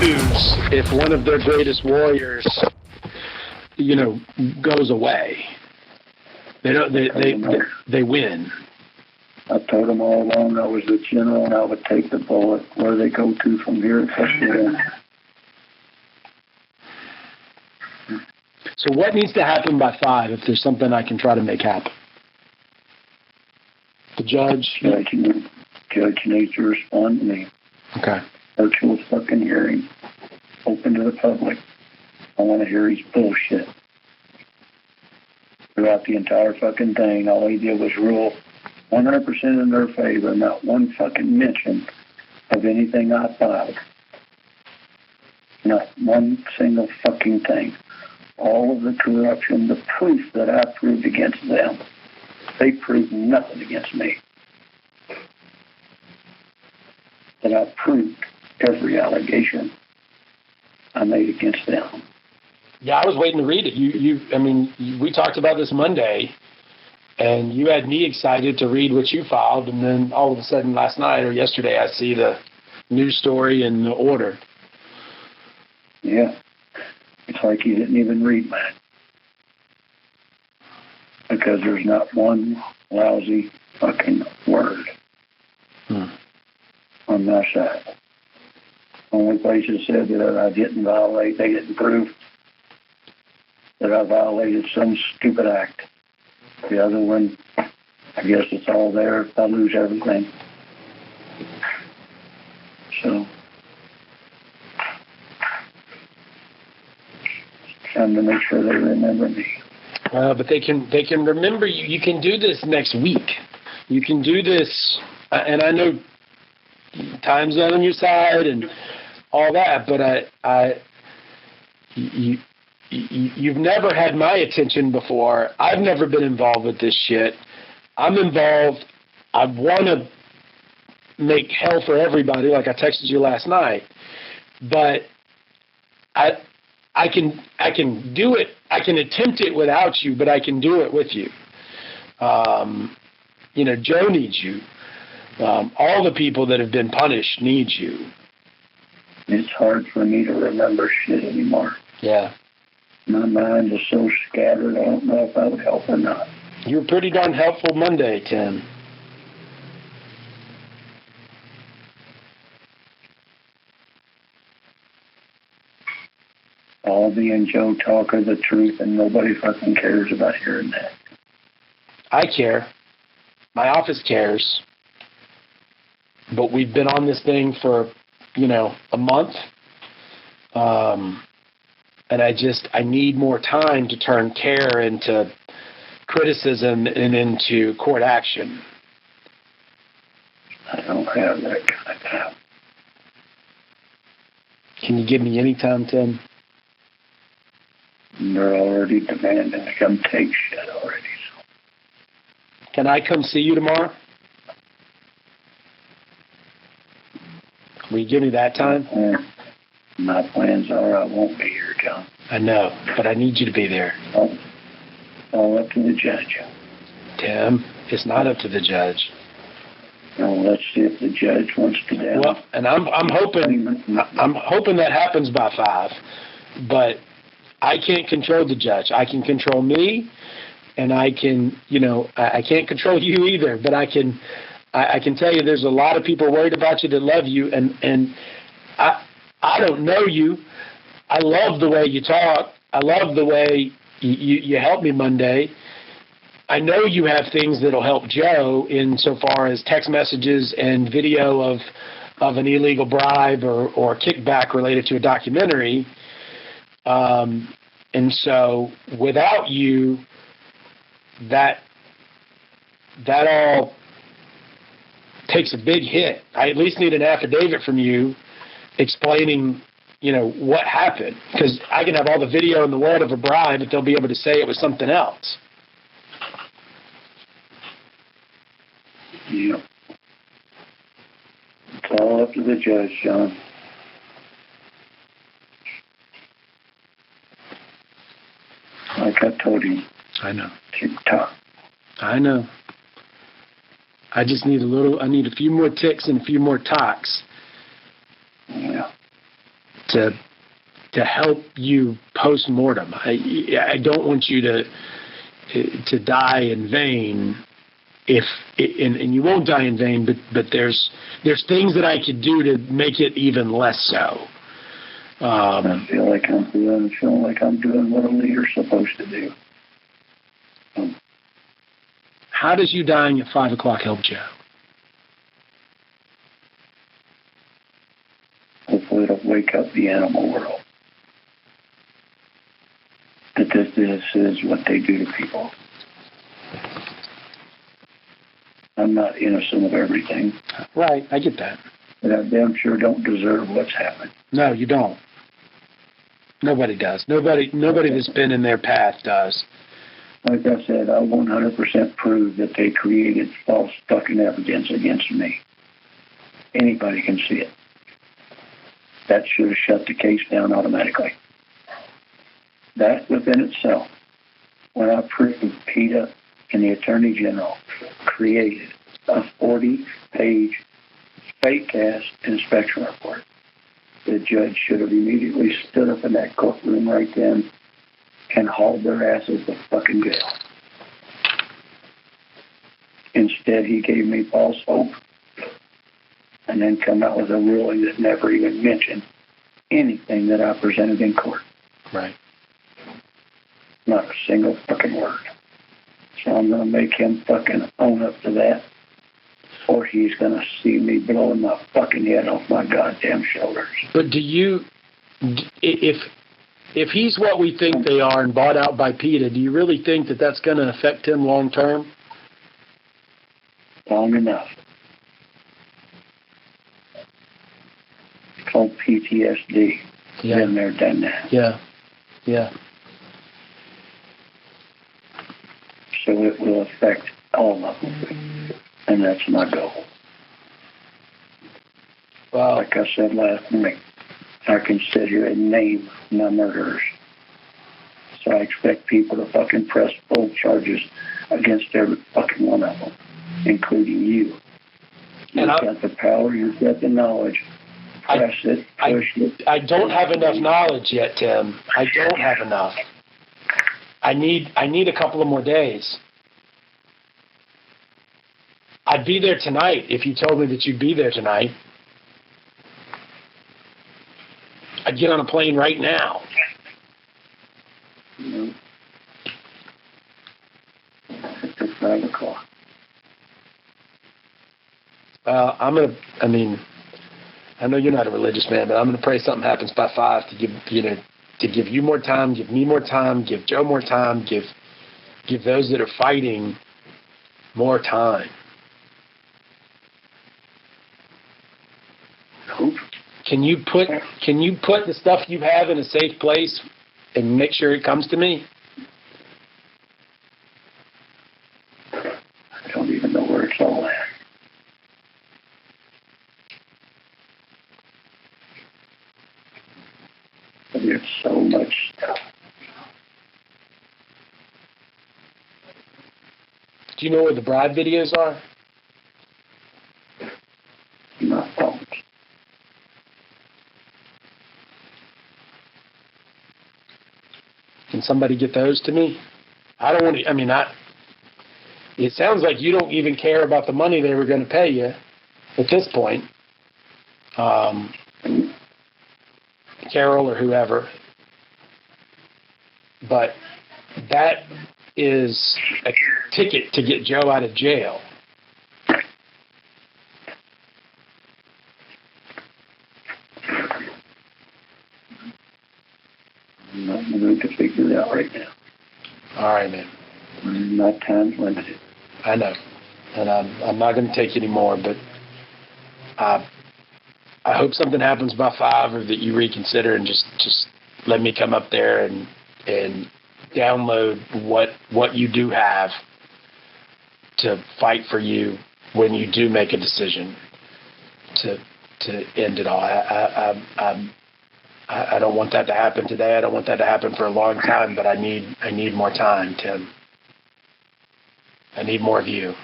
lose if one of their greatest warriors, goes away. They don't. They win. I told them all along I was the general and I would take the bullet. Where they go to from here, that's the end. So what needs to happen by 5 if there's something I can try to make happen? The judge? Judge needs to respond to me. Okay. Virtual fucking hearing. Open to the public. I want to hear his bullshit. Throughout the entire fucking thing, all he did was rule 100% in their favor, not one fucking mention of anything I filed. Not one single fucking thing. All of the corruption, the proof that I proved against them, they proved nothing against me. That I proved every allegation I made against them. Yeah, I was waiting to read it. We talked about this Monday, and you had me excited to read what you filed, and then all of a sudden last night or yesterday I see the news story and the order. Yeah. It's like you didn't even read mine. Because there's not one lousy fucking word on my side. Only place that said that I didn't violate, they didn't prove that I violated some stupid act. The other one, I guess it's all there. I lose everything. So, trying to make sure they remember me. But they can remember you. You can do this next week. You can do this, and I know time zone on your side and all that. But you've never had my attention before. I've never been involved with this shit. I'm involved. I want to make hell for everybody, like I texted you last night. But I can do it. I can attempt it without you, but I can do it with you. Joe needs you. All the people that have been punished need you. It's hard for me to remember shit anymore. Yeah. My mind is so scattered, I don't know if I would help or not. You were pretty darn helpful Monday, Tim. All me and Joe talk are the truth, and nobody fucking cares about hearing that. I care. My office cares. But we've been on this thing for, a month. And I need more time to turn care into criticism and into court action. I don't have that kind of time. Can you give me any time, Tim? They're already demanding to come take shit already. So. Can I come see you tomorrow? Will you give me that time? My plans are I won't be here, John. I know, but I need you to be there. All up to the judge. Tim, it's not up to the judge. Well, let's see if the judge wants to do. Well, and I'm hoping that happens by 5, but I can't control the judge. I can control me, and I can, I can't control you either. But I can tell you, there's a lot of people worried about you that love you, and I don't know you. I love the way you talk. I love the way you helped me Monday. I know you have things that'll help Joe insofar as text messages and video of an illegal bribe or kickback related to a documentary. And so without you, that all takes a big hit. I at least need an affidavit from you explaining, what happened. Because I can have all the video in the world of a bribe, but they'll be able to say it was something else. Yep. It's all up to the judge, John. Like I told him. I know. TikTok. I know. I just need I need a few more ticks and a few more tocks. Yeah. to help you post-mortem. I don't want you to die in vain. And you won't die in vain, but there's things that I could do to make it even less so. I feel like I'm doing what a leader's supposed to do. How does you dying at 5 o'clock help Joe? Hopefully it'll wake up the animal world. That this is what they do to people. I'm not innocent of everything. Right, I get that. But I damn sure don't deserve what's happened. No, you don't. Nobody does. Nobody that's been in their path does. Like I said, I 100% prove that they created false fucking evidence against me. Anybody can see it. That should have shut the case down automatically. That within itself, when I proved PETA and the Attorney General created a 40-page fake-ass inspection report, the judge should have immediately stood up in that courtroom right then and hauled their asses to fucking jail. Instead, he gave me false hope and then come out with a ruling that never even mentioned anything that I presented in court. Right. Not a single fucking word. So I'm going to make him fucking own up to that, or he's going to see me blowing my fucking head off my goddamn shoulders. But do you, if he's what we think they are and bought out by PETA, do you really think that that's going to affect him long term? Long enough. It's called PTSD. Yeah. Been there, done that. Yeah. Yeah. So it will affect all of them. And that's my goal. Well, like I said last night, I can sit here and name my murderers. So I expect people to fucking press bold charges against every fucking one of them, including you. You've got the power, you've got the knowledge. Press it, push it. I don't have enough knowledge yet, Tim. I don't have enough. I need a couple of more days. I'd be there tonight if you told me that you'd be there tonight. I'd get on a plane right now. No. It's 5 o'clock. I know you're not a religious man, but I'm going to pray something happens by 5 to give you more time, give me more time, give Joe more time, give those that are fighting more time. Can you put the stuff you have in a safe place and make sure it comes to me? I don't even know where it's all at. But there's so much stuff. Do you know where the bride videos are? My phones. Can somebody get those to me? I don't want to, it sounds like you don't even care about the money they were going to pay you at this point. Carol or whoever. But that is a ticket to get Joe out of jail. I'm not going to figure it out right now. All right, man. My time's limited. I know. And I'm not going to take any more, but I hope something happens by 5 or that you reconsider and just let me come up there and download what you do have to fight for you when you do make a decision to end it all. I don't want that to happen today. I don't want that to happen for a long time, but I need more time, Tim. I need more of you.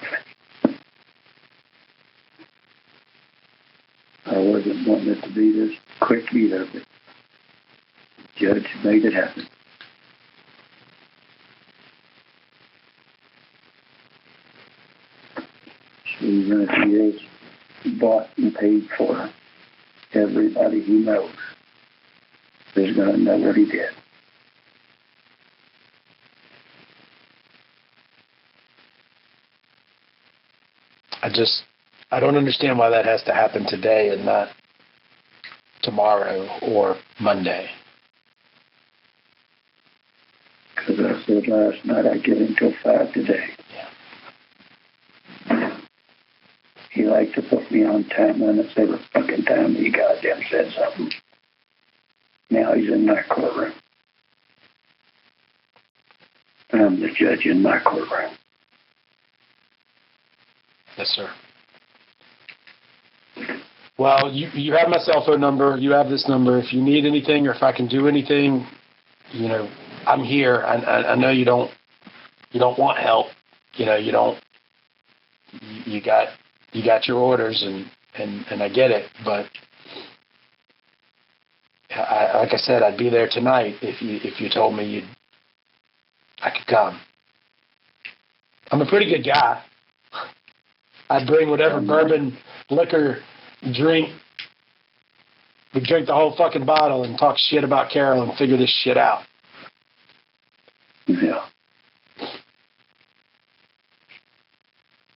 I wasn't wanting it to be this quick either, but Judge made it happen. So even if he is bought and paid for, everybody he knows is going to know what he did. I don't understand why that has to happen today and not tomorrow or Monday. Because I said last night I'd get him till 5 today. Yeah. He liked to put me on time limits every fucking time he goddamn said something. Now he's in my courtroom. I'm the judge in my courtroom. Yes, sir. Well, you have my cell phone number. You have this number. If you need anything or if I can do anything, you know, I'm here. I know you don't want help. You know, you don't. You got your orders, and I get it. But like I said, I'd be there tonight if you told me I could come. I'm a pretty good guy. I'd bring whatever bourbon, liquor, drink. We'd drink the whole fucking bottle and talk shit about Carol and figure this shit out. Yeah.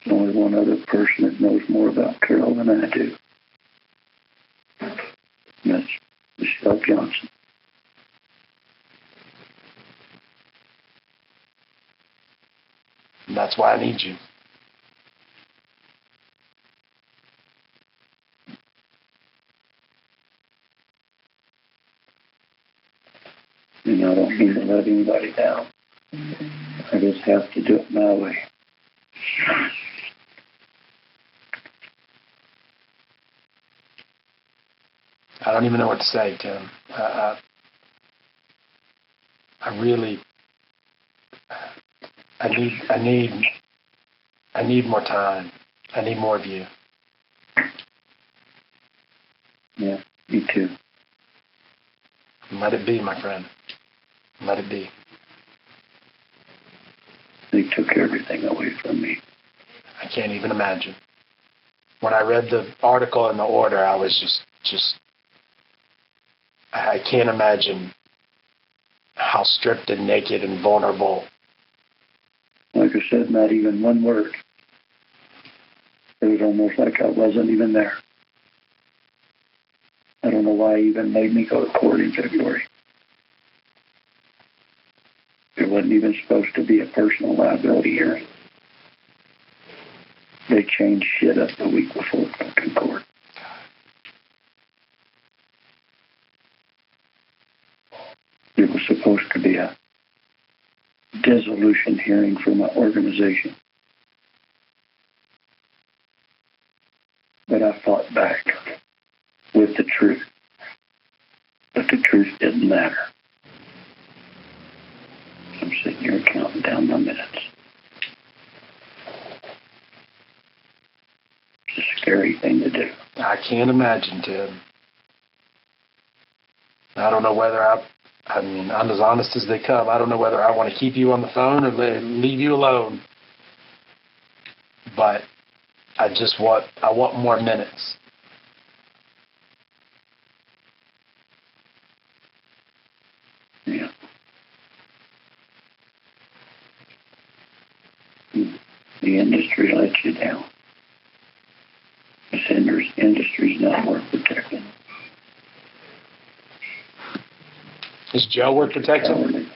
There's only one other person that knows more about Carol than I do. And that's Michelle Johnson. And that's why I need you. And I don't mean to let anybody down. I just have to do it my way. I don't even know what to say, Tim. I really, I need more time. I need more of you. Yeah, me too. Let it be, my friend. Let it be. They took everything away from me. I can't even imagine. When I read the article in the order, I was just I can't imagine how stripped and naked and vulnerable. Like I said, not even one word. It was almost like I wasn't even there. I don't know why he even made me go to court in February. It wasn't even supposed to be a personal liability hearing. They changed shit up the week before fucking court. It was supposed to be a dissolution hearing for my organization. But I fought back with the truth. But the truth didn't matter. I'm sitting here counting down my minutes. It's a scary thing to do. I can't imagine, Tim. I don't know whether I mean, I'm as honest as they come. I don't know whether I want to keep you on the phone or leave you alone. But I want more minutes. Yeah. The industry lets you down. This industry's not worth protecting. Is Joe worth protecting?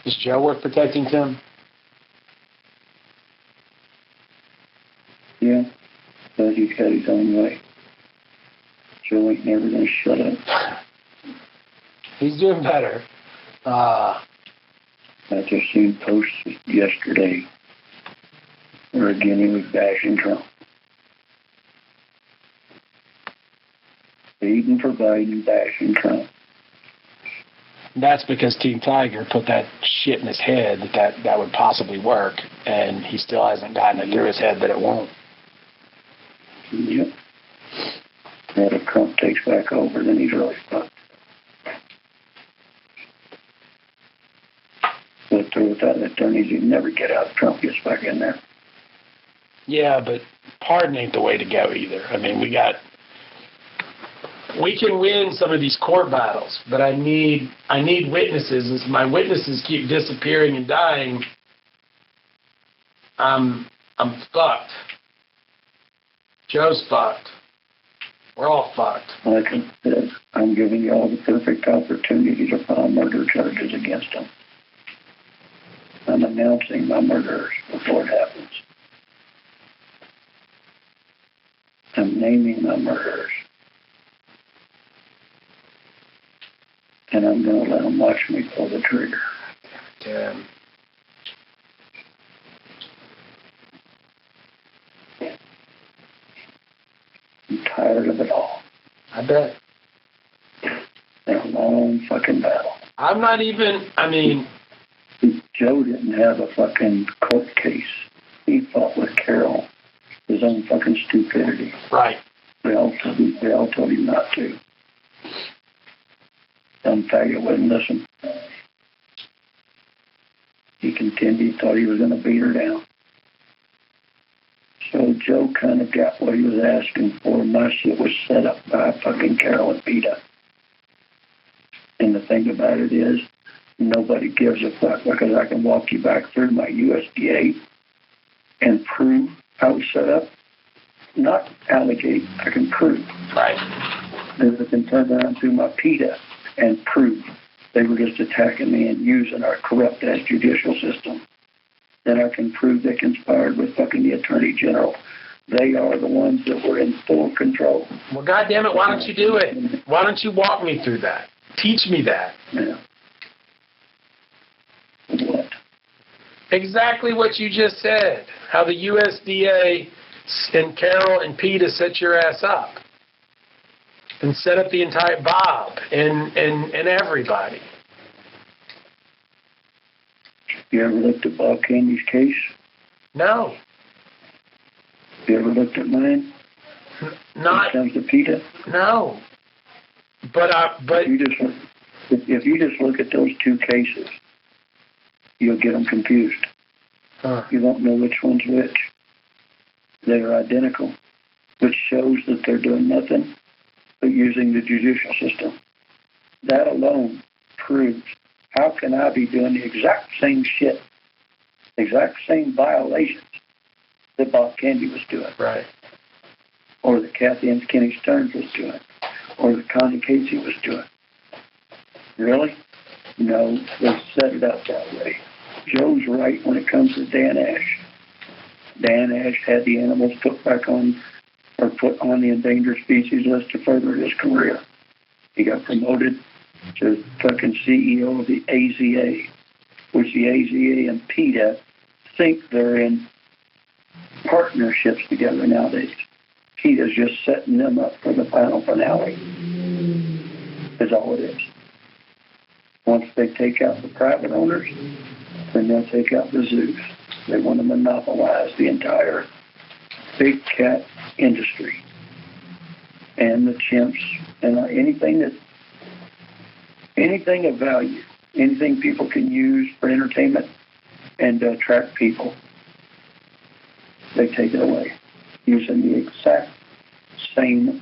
Is Joe worth protecting, Tim? Yeah, but he's got his own way. Joe ain't never gonna shut up. He's doing better. I just seen posts yesterday where again he was bashing Trump. Aiding for Biden, bashing Trump. That's because Team Tiger put that shit in his head that would possibly work, and he still hasn't gotten it through his head that it won't. Yep. And if Trump takes back over, then he's really fucked. But without attorneys, you'd never get out if Trump gets back in there. Yeah, but pardon ain't the way to go either. I mean, we can win some of these court battles, but I need witnesses. As my witnesses keep disappearing and dying, I'm fucked. Joe's fucked. We're all fucked. Like I said, I'm giving you all the perfect opportunity to file murder charges against them. I'm announcing my murderers before it happens. I'm naming my murderers. And I'm going to let them watch me pull the trigger. Damn. I'm tired of it all. I bet. It's a long fucking battle. I'm not even, I mean... Joe didn't have a fucking court case. He fought with Carol. His own fucking stupidity. Right. They all told him not to. Some faggot wouldn't listen. He continued, thought he was going to beat her down. So Joe kind of got what he was asking for. My shit was set up by fucking Carol and Peter. And the thing about it is, nobody gives a fuck because I can walk you back through my USDA and prove how it was set up. Not allegate, I can prove. Right. Then I can turn around through my PETA and prove they were just attacking me and using our corrupt-ass judicial system. Then I can prove they conspired with fucking the Attorney General. They are the ones that were in full control. Well, goddammit, why don't you do it? Why don't you walk me through that? Teach me that. Yeah. What? Exactly what you just said. How the USDA and Carol and PETA set your ass up. And set up the entire Bob and everybody. You ever looked at Bob Candy's case? No. You ever looked at mine? Not. When it comes to PETA? No. But if you just look at those two cases, you'll get them confused. Huh. You won't know which one's which. They're identical, which shows that they're doing nothing but using the judicial system. That alone proves how can I be doing the exact same shit, exact same violations that Bob Candy was doing. Right. Or that Kathy and Kenny Stearns was doing. Or that Connie Casey was doing. Really? No, they set it up that way. Joe's right when it comes to Dan Ash. Dan Ash had the animals put on the endangered species list to further his career. He got promoted to fucking CEO of the AZA, which the AZA and PETA think they're in partnerships together nowadays. PETA's just setting them up for the final finale. Is all it is. Once they take out the private owners, then they'll take out the zoos. They want to monopolize the entire big cat industry and the chimps and anything of value, anything people can use for entertainment and to attract people. They take it away using the exact same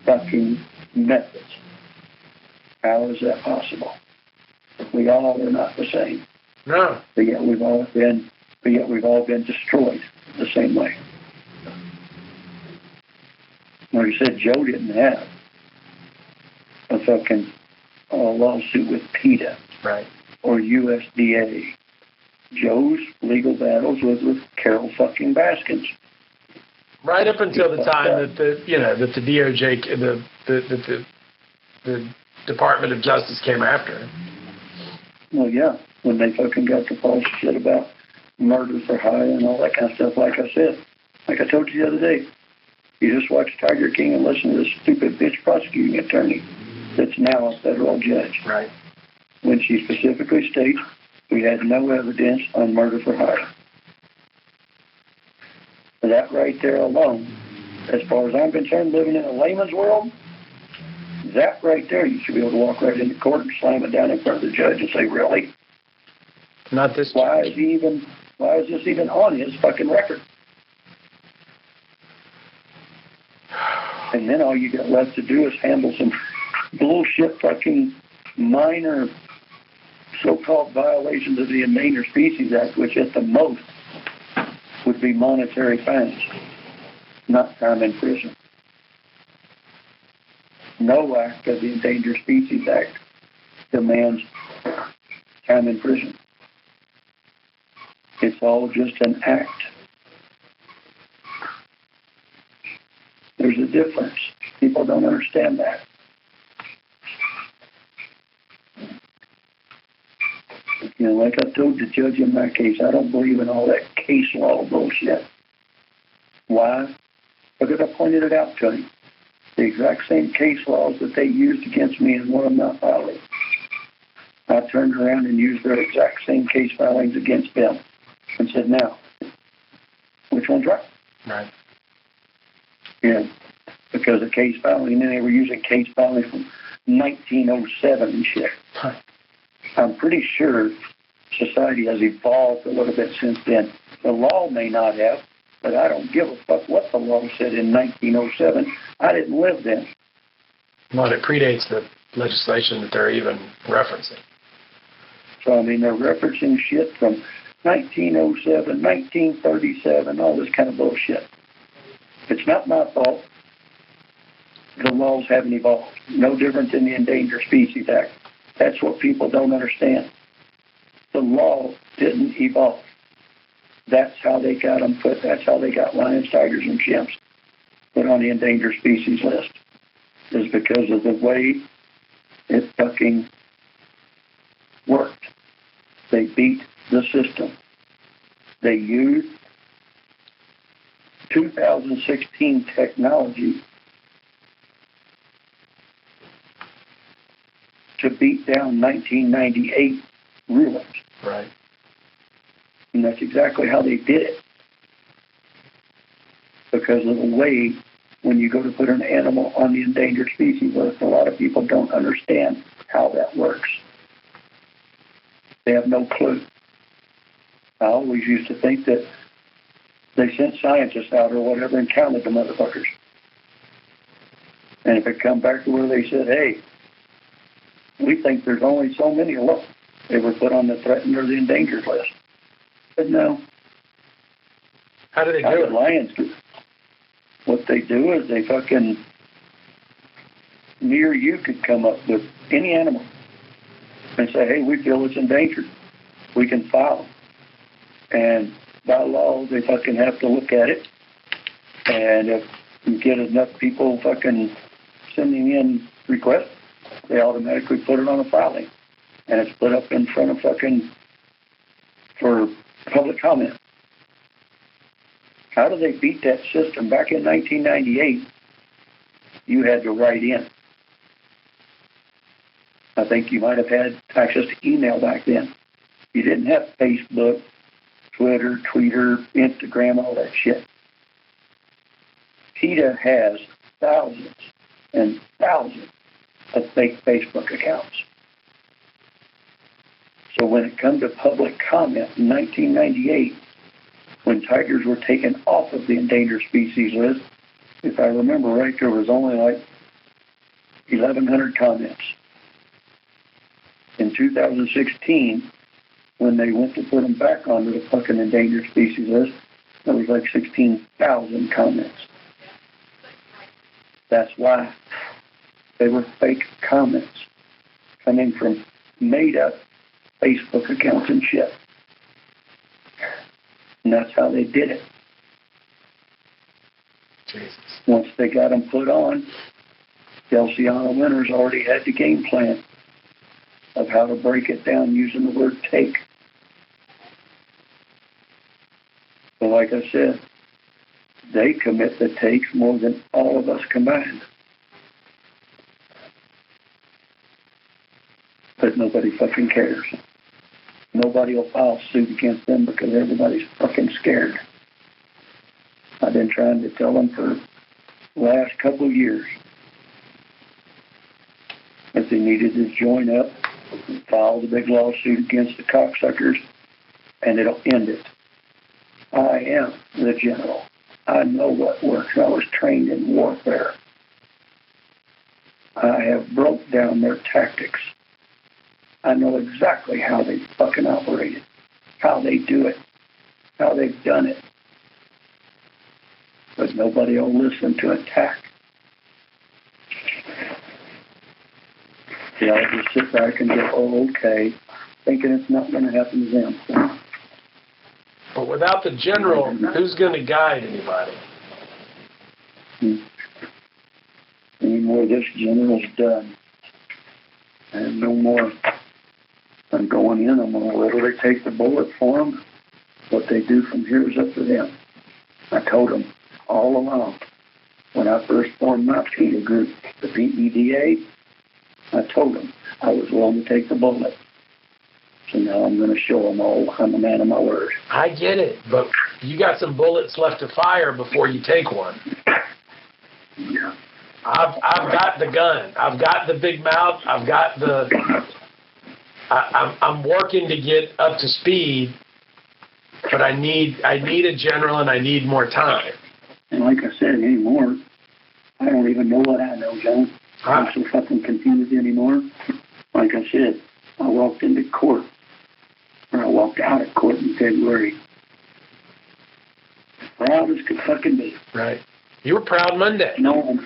fucking methods. How is that possible? We all are not the same. No. But yet we've all been destroyed the same way. Like I said, Joe didn't have a fucking lawsuit with PETA. Right. Or USDA. Joe's legal battles was with Carol fucking Baskins. Right up until the time that the DOJ, the Department of Justice came after him. Well, yeah, when they fucking got the false shit about murder for hire and all that kind of stuff. Like I said, like I told you the other day, you just watch Tiger King and listen to this stupid bitch prosecuting attorney that's now a federal judge. Right. When she specifically states we had no evidence on murder for hire. That right there alone as far as I'm concerned, living in a layman's world, that right there, you should be able to walk right into court and slam it down in front of the judge and say, really? Not this Why judge. why is this even on his fucking record? And then all you got left to do is handle some bullshit fucking minor so-called violations of the Endangered Species Act, which at the most would be monetary fines, not time in prison. No act of the Endangered Species Act demands time in prison. It's all just an act. There's a difference. People don't understand that. You know, like I told the judge in my case, I don't believe in all that case law bullshit. Why? Because I pointed it out to him. The exact same case laws that they used against me in one of my filings, I turned around and used their exact same case filings against them and said, now, which one's right? Right. Yeah, because the case filing, and then they were using case filings from 1907 and shit. Huh. I'm pretty sure society has evolved a little bit since then. The law may not have, but I don't give a fuck what the law said in 1907. I didn't live then. Well, it predates the legislation that they're even referencing. So, I mean, they're referencing shit from 1907, 1937, all this kind of bullshit. It's not my fault. The laws haven't evolved. No different than the Endangered Species Act. That's what people don't understand. The law didn't evolve. That's how they got them put. That's how they got lions, tigers, and chimps put on the endangered species list. Is because of the way it fucking worked. They beat the system. They used 2016 technology to beat down 1998 rulings. Right. And that's exactly how they did it. Because of the way, when you go to put an animal on the endangered species list, a lot of people don't understand how that works. They have no clue. I always used to think that they sent scientists out or whatever and counted the motherfuckers. And if it come back to where they said, hey, we think there's only so many of them, they were put on the threatened or the endangered list. But no. How do they How do do it? lions do it? What they do is they fucking, me or you could come up with any animal and say, hey, we feel it's endangered. We can file them. And by law, they fucking have to look at it. And if you get enough people fucking sending in requests, they automatically put it on a filing. And it's put up in front of fucking, for public comment. How do they beat that system? Back in 1998, you had to write in. I think you might have had access to email back then. You didn't have Facebook, Twitter, Instagram, all that shit. PETA has thousands and thousands of fake Facebook accounts. So when it comes to public comment in 1998, when tigers were taken off of the endangered species list, if I remember right, there was only like 1,100 comments. In 2016, when they went to put them back onto the fucking endangered species list, there was like 16,000 comments. That's why they were fake comments coming from made-up Facebook accounts and shit. And that's how they did it. Jesus. Once they got them put on, Delciano Winters already had the game plan of how to break it down using the word take. So like I said, they commit the takes more than all of us combined. But nobody fucking cares. Nobody will file suit against them because everybody's fucking scared. I've been trying to tell them for last couple of years that they needed to join up and file the big lawsuit against the cocksuckers, and it'll end it. I am the general. I know what works. I was trained in warfare. I have broke down their tactics. I know exactly how they fucking operate it, how they do it, how they've done it. But nobody will listen to attack. Yeah, I'll just sit back and go, oh, okay, thinking it's not going to happen to them. But without the general, who's going to guide anybody? Anymore, this general's done. And no more. I'm going in. I'm going to literally take the bullet for them. What they do from here is up to them. I told them all along when I first formed my PETA group, the PEDA, I told them I was willing to take the bullet. So now I'm going to show them all I'm a man of my word. I get it, but you got some bullets left to fire before you take one. Yeah. I've got the gun. I've got the big mouth. I've got the. I'm working to get up to speed, but I need a general and I need more time. And like I said, anymore, I don't even know what I know, John. I'm so fucking confused anymore. Like I said, I walked into court, or I walked out of court in February. Proud as could fucking be. Right. You were proud Monday. No,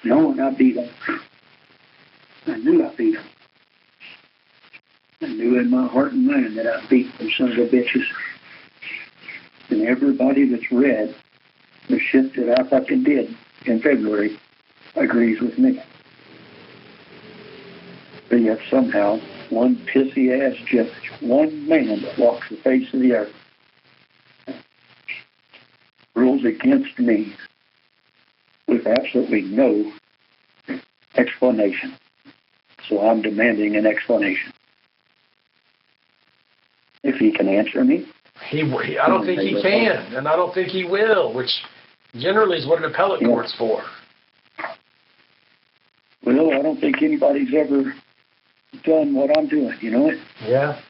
I beat him. I knew I beat him. I knew in my heart and mind that I beat them sons of bitches. And everybody that's read the shit that I fucking did in February agrees with me. But yet somehow, one pissy-ass judge, one man that walks the face of the earth, rules against me with absolutely no explanation. So I'm demanding an explanation. If he can answer me. I don't think he can, and I don't think he will, which generally is what an appellate court's for. Well, I don't think anybody's ever done what I'm doing, you know it? Yeah.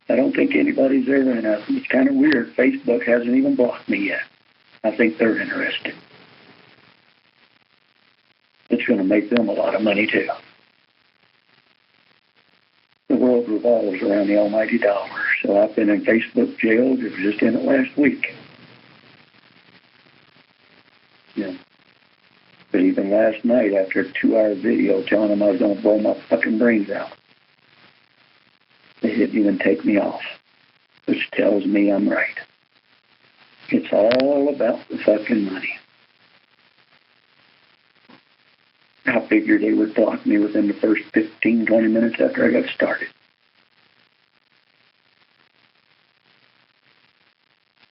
I don't think anybody's ever, and it's kind of weird. Facebook hasn't even blocked me yet. I think they're interested. It's going to make them a lot of money, too. The world revolves around the almighty dollar. So I've been in Facebook jail. I was just in it last week. Yeah. But even last night, after a 2-hour video telling them I was going to blow my fucking brains out, they didn't even take me off, which tells me I'm right. It's all about the fucking money. I figured they would block me within the first 15, 20 minutes after I got started.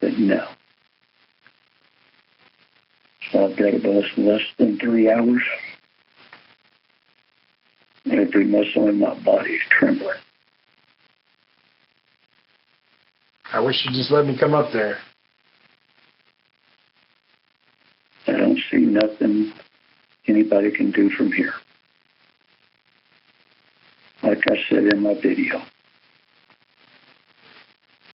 But no. So I've got about less than 3 hours. Every muscle in my body is trembling. I wish you'd just let me come up there. I don't see nothing anybody can do from here. Like I said in my video,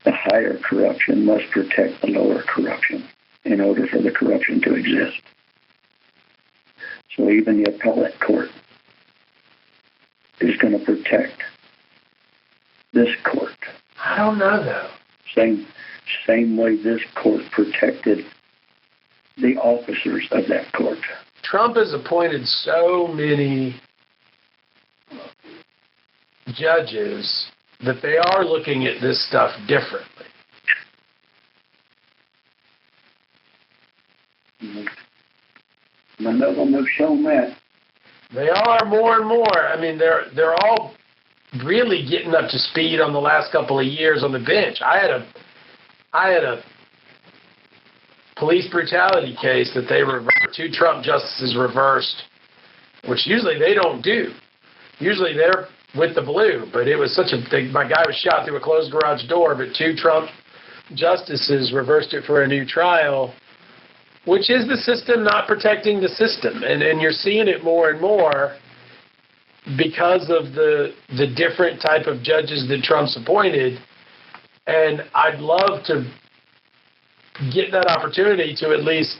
the higher corruption must protect the lower corruption in order for the corruption to exist. So even the appellate court is going to protect this court. I don't know, though. Same way this court protected the officers of that court. Trump has appointed so many judges that they are looking at this stuff differently. None of them have shown that. They are more and more. I mean, they're all really getting up to speed on the last couple of years on the bench. I had a police brutality case that they reversed. 2 Trump justices reversed, which usually they don't do. Usually they're with the blue, but it was such a thing. My guy was shot through a closed garage door, but 2 Trump justices reversed it for a new trial which is the system not protecting the system. And you're seeing it more and more because of the different type of judges that Trump's appointed. And I'd love to get that opportunity to at least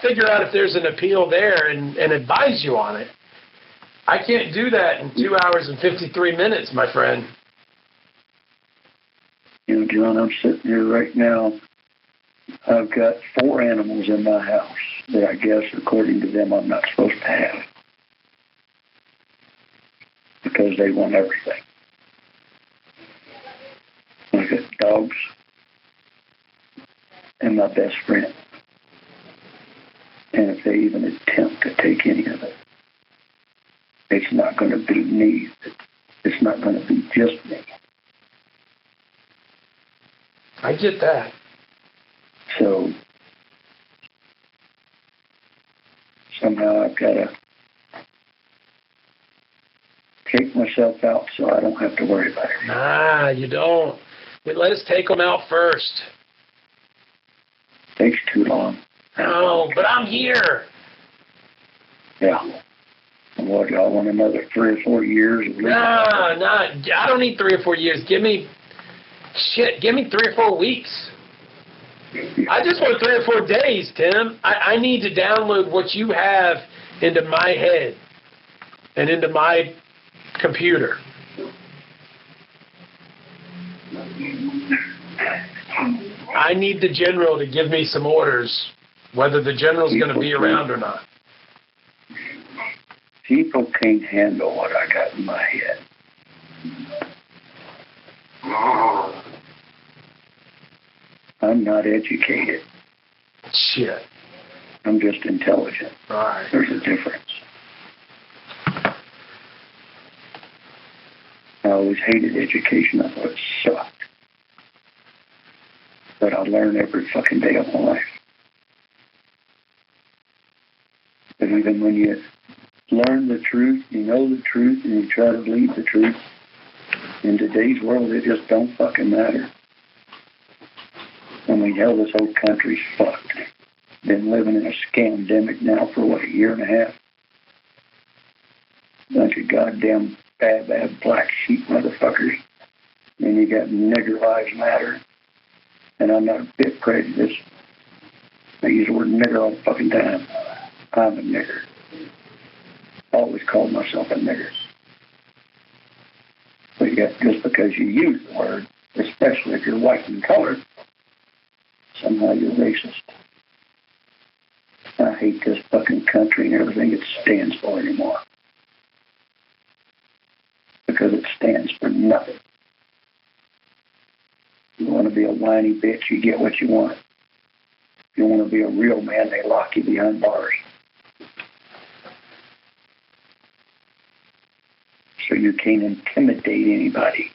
figure out if there's an appeal there and advise you on it. I can't do that in 2 hours and 53 minutes, my friend. You know, John, I'm sitting here right now. I've got 4 animals in my house that I guess, according to them, I'm not supposed to have because they want everything. I've got dogs and my best friend. And if they even attempt to take any of it, it's not going to be me. It's not going to be just me. I get that. So somehow I've got to take myself out so I don't have to worry about it. Nah, you don't. But let us take them out first. Takes too long. No, but I'm here. Yeah. And what, y'all want another 3 or 4 years? Nah, I don't need 3 or 4 years. Give me 3 or 4 weeks. I just want 3 or 4 days, Tim. I need to download what you have into my head and into my computer. I need the general to give me some orders, whether the general's going to be around or not. People can't handle what I got in my head. I'm not educated. Shit. I'm just intelligent. Right. There's a difference. I always hated education. I thought it sucked. But I learn every fucking day of my life. But even when you learn the truth, you know the truth, and you try to lead the truth, in today's world, it just don't fucking matter. I mean, hell, this whole country's fucked. Been living in a scamdemic now for, what, 1.5 years? Bunch of goddamn bad black sheep motherfuckers. And you got nigger lives matter. And I'm not a bit prejudiced. I use the word nigger all the fucking time. I'm a nigger. Always called myself a nigger. But yet, just because you use the word, especially if you're white in color, somehow you're racist. I hate this fucking country and everything it stands for anymore. Because it stands for nothing. You want to be a whiny bitch, you get what you want. If you want to be a real man, they lock you behind bars. So you can't intimidate anybody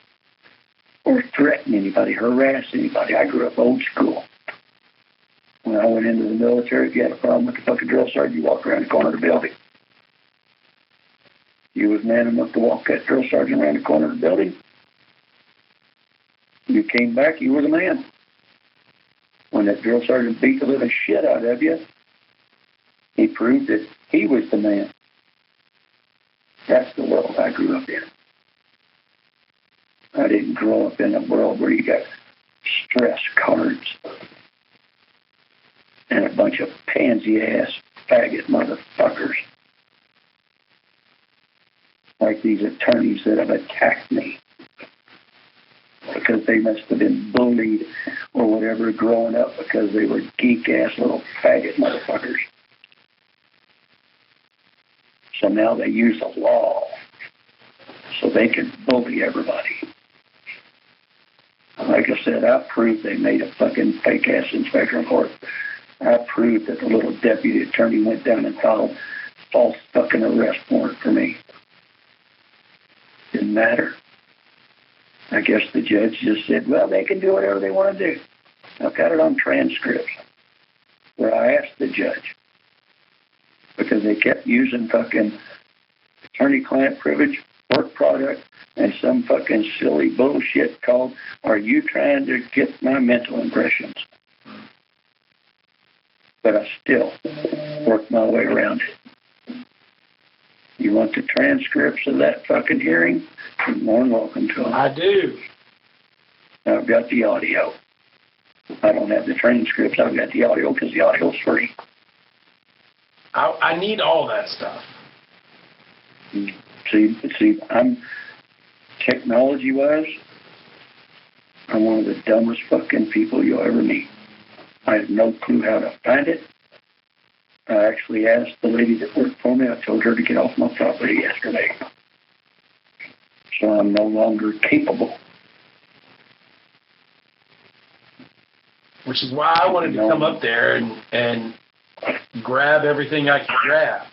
or threaten anybody, harass anybody. I grew up old school. When I went into the military, if you had a problem with the fucking drill sergeant, you walked around the corner of the building. You was man enough to walk that drill sergeant around the corner of the building. You came back, you were the man. When that drill sergeant beat the living shit out of you, he proved that he was the man. That's the world I grew up in. I didn't grow up in a world where you got stress cards and a bunch of pansy-ass faggot motherfuckers like these attorneys that have attacked me because they must have been bullied or whatever growing up because they were geek-ass little faggot motherfuckers. So now they use the law so they can bully everybody. Like I said, I proved they made a fucking fake-ass inspector report. I proved that the little deputy attorney went down and filed false fucking arrest warrant for me. Didn't matter. I guess the judge just said, well, they can do whatever they want to do. I've got it on transcripts where I asked the judge because they kept using fucking attorney-client privilege, work product, and some fucking silly bullshit called, are you trying to get my mental impressions? but I still work my way around it. You want the transcripts of that fucking hearing? You're more than welcome to them. I do. I've got the audio. I don't have the transcripts. I've got the audio because the audio's free. I need all that stuff. See, I'm technology-wise, I'm one of the dumbest fucking people you'll ever meet. I have no clue how to find it. I actually asked the lady that worked for me. I told her to get off my property yesterday. So I'm no longer capable. Which is why I wanted to come up there and grab everything I could grab.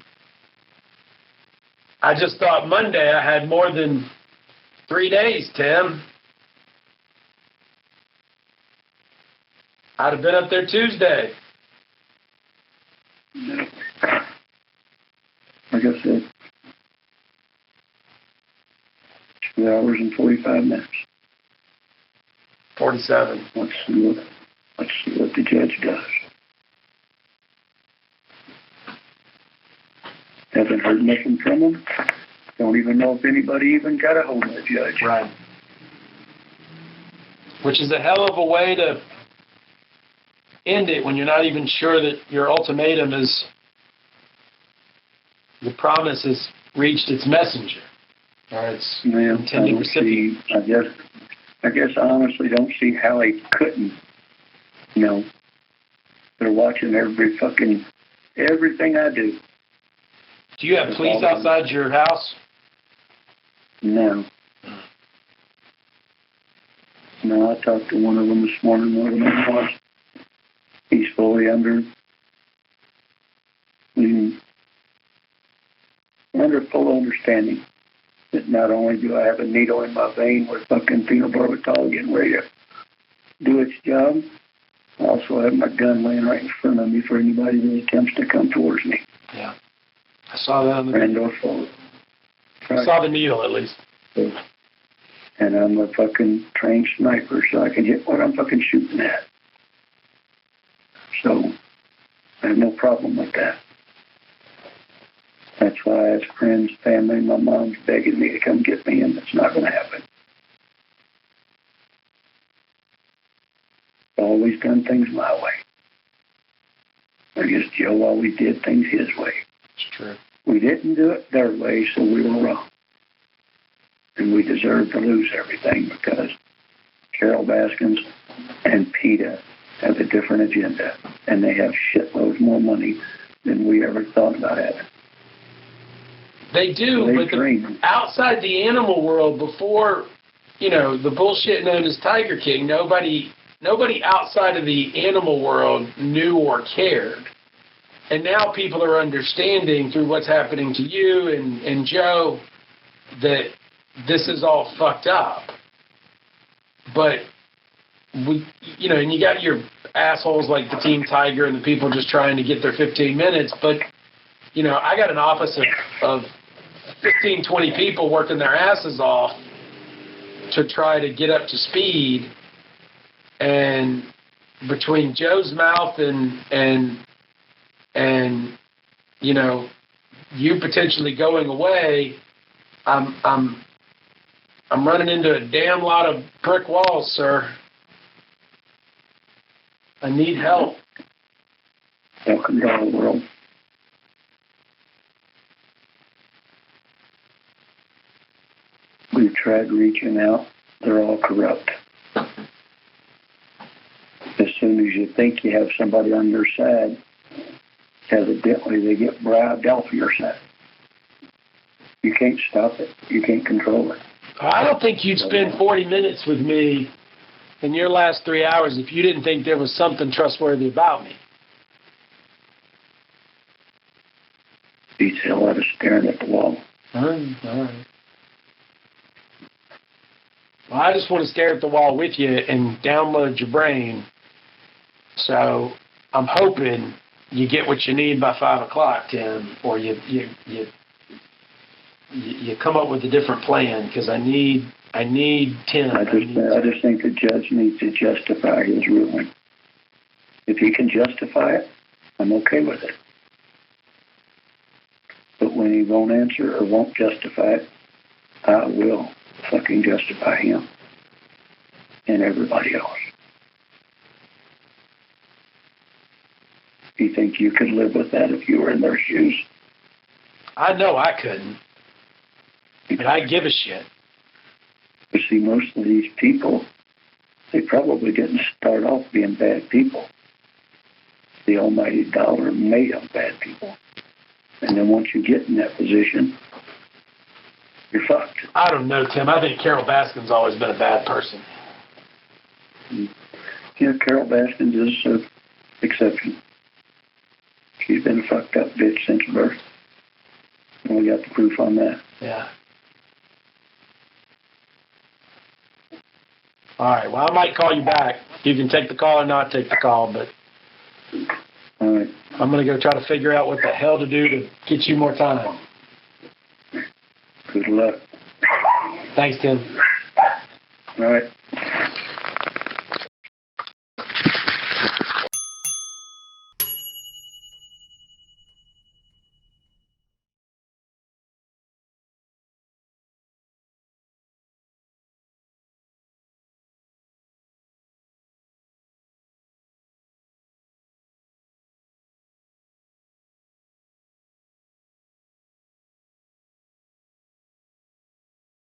I just thought Monday I had more than 3 days, Tim. I'd have been up there Tuesday. No. Like I said, 2 hours and 45 minutes. 47. Let's see what the judge does. Haven't heard nothing from him. Don't even know if anybody even got a hold of the judge. Right. Which is a hell of a way to end it when you're not even sure that your ultimatum is, the promise has reached its messenger or its intended recipient. I guess I honestly don't see how he couldn't. You know, they're watching everything I do. Do you have police outside your house? No. No, I talked to one of them this morning. One of them was. He's fully under full understanding that not only do I have a needle in my vein with fucking phenobarbital getting ready to do its job, I also have my gun laying right in front of me for anybody that attempts to come towards me. Yeah. I saw that on the needle. I saw the needle, at least. And I'm a fucking trained sniper, so I can hit what I'm fucking shooting at. So I have no problem with that. That's why I ask friends, family, my mom's begging me to come get me, and it's not going to happen. I've always done things my way. I guess Joe always did things his way. It's true. We didn't do it their way, so we were wrong. And we deserve to lose everything because Carol Baskins and PETA have a different agenda, and they have shitloads more money than we ever thought about having. They do, but outside the animal world, before, the bullshit known as Tiger King, nobody outside of the animal world knew or cared. And now people are understanding through what's happening to you and Joe that this is all fucked up. But and you got your assholes like the Team Tiger and the people just trying to get their 15 minutes. But, I got an office of 15, 20 people working their asses off to try to get up to speed. And between Joe's mouth and you potentially going away, I'm running into a damn lot of brick walls, sir. I need help. Welcome to our world. We've tried reaching out. They're all corrupt. As soon as you think you have somebody on your side, evidently they get bribed off your side. You can't stop it. You can't control it. I don't think you'd spend 40 minutes with me in your last 3 hours if you didn't think there was something trustworthy about me. Beats the hell out of staring at the wall. All right. Well, I just want to stare at the wall with you and download your brain. So I'm hoping you get what you need by 5 o'clock, Tim, or you come up with a different plan because I need 10. I just think the judge needs to justify his ruling. If he can justify it, I'm okay with it. But when he won't answer or won't justify it, I will fucking justify him and everybody else. You think you could live with that if you were in their shoes? I know I couldn't. And I give a shit. But see, most of these people, they probably didn't start off being bad people. The almighty dollar made them bad people. And then once you get in that position, you're fucked. I don't know, Tim. I think Carol Baskin's always been a bad person. Yeah, Carol Baskins is an exception. She's been a fucked up bitch since birth. And we got the proof on that. Yeah. All right. Well, I might call you back. You can take the call or not take the call, but All right. I'm going to go try to figure out what the hell to do to get you more time. Good luck. Thanks, Tim. All right.